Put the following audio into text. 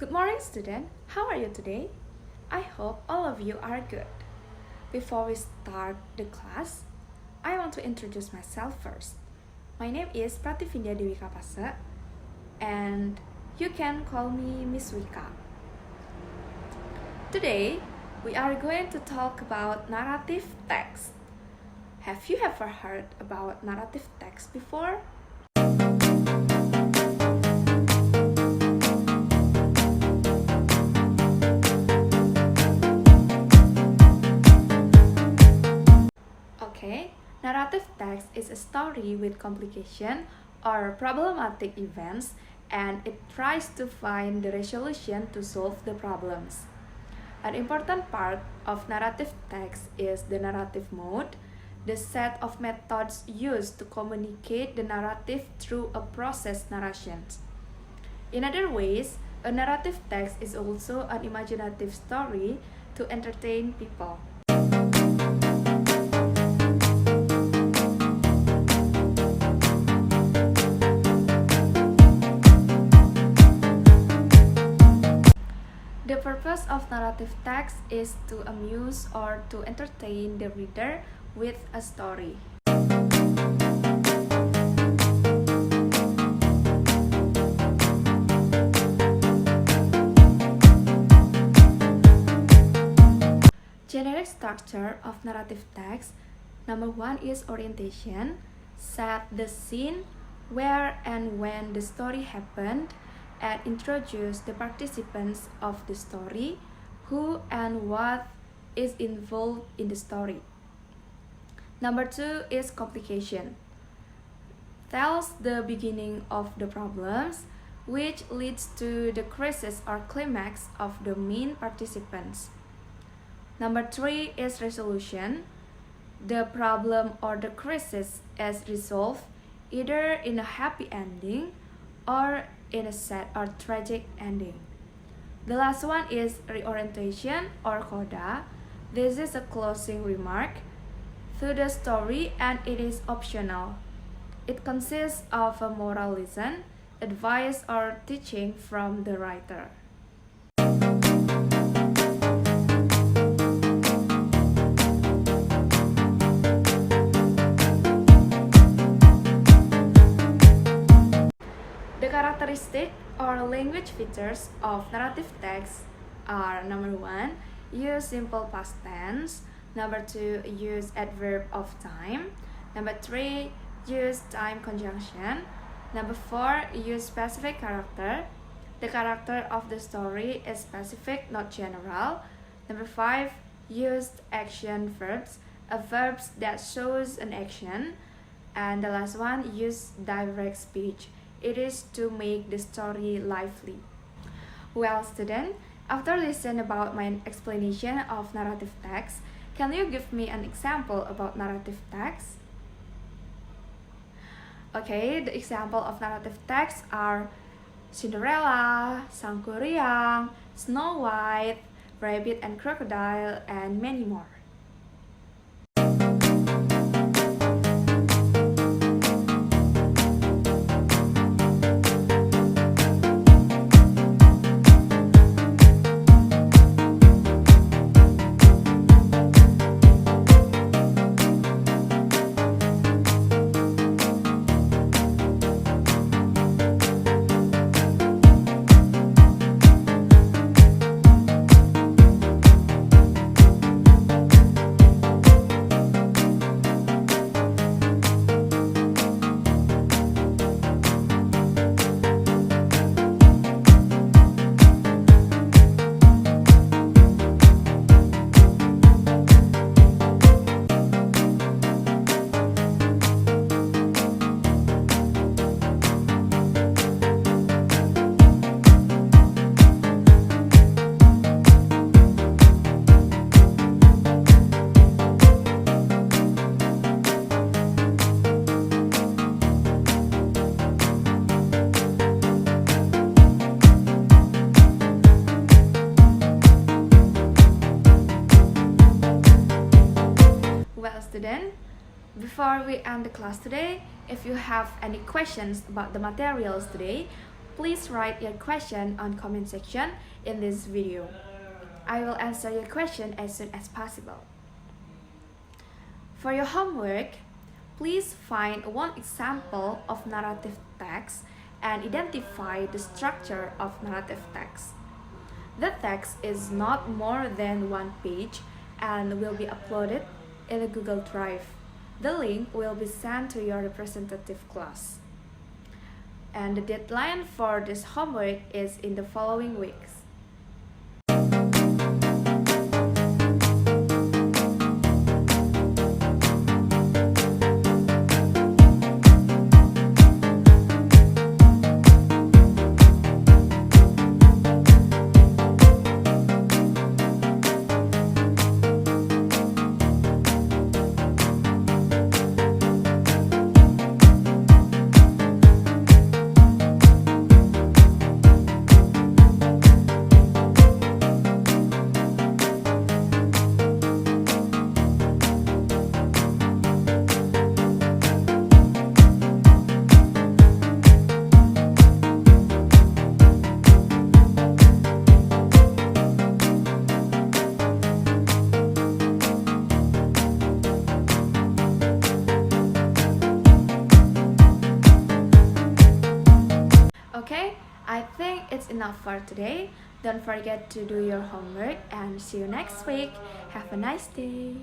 Good morning, student. How are you today? I hope all of you are good. Before we start the class, I want to introduce myself first. My name is Prativindhya Dewika Pasek, and you can call me Miss Wika. Today, we are going to talk about narrative text. Have you ever heard about narrative text before? Okay, narrative text is a story with complication or problematic events, and it tries to find the resolution to solve the problems. An important part of narrative text is the narrative mode, the set of methods used to communicate the narrative through a process narration. In other ways, a narrative text is also an imaginative story to entertain people. The purpose of narrative text is to amuse or to entertain the reader with a story. Generic structure of narrative text. Number 1 is orientation. Set the scene, where and when the story happened, and introduce the participants of the story, who and what is involved in the story. Number 2 is complication. Tells the beginning of the problems, which leads to the crisis or climax of the main participants. Number 3 is resolution. The problem or the crisis is resolved either in a happy ending or in a sad or tragic ending. The last one is reorientation or coda. This is a closing remark to the story and it is optional. It consists of a moral lesson, advice or teaching from the writer. The characteristic or language features of narrative text are: number 1, use simple past tense. Number 2, use adverb of time. Number 3, use time conjunction. Number 4, use specific character. The character of the story is specific, not general. Number 5, use action verbs, verbs that shows an action. And the last one, use direct speech. It is to make the story lively. Well, student, after listening about my explanation of narrative text, can you give me an example about narrative text? Okay, the example of narrative text are Cinderella, Sang Kuryang, Snow White, Rabbit and Crocodile, and many more. Student, before we end the class today, if you have any questions about the materials today, Please write your question on comment section in this video. I will answer your question as soon as possible. For your homework, please find one example of narrative text and identify the structure of narrative text. The text is not more than one page and will be uploaded in a Google Drive. The link will be sent to your representative class. And the deadline for this homework is in the following weeks. Okay, I think it's enough for today. Don't forget to do your homework and see you next week. Have a nice day.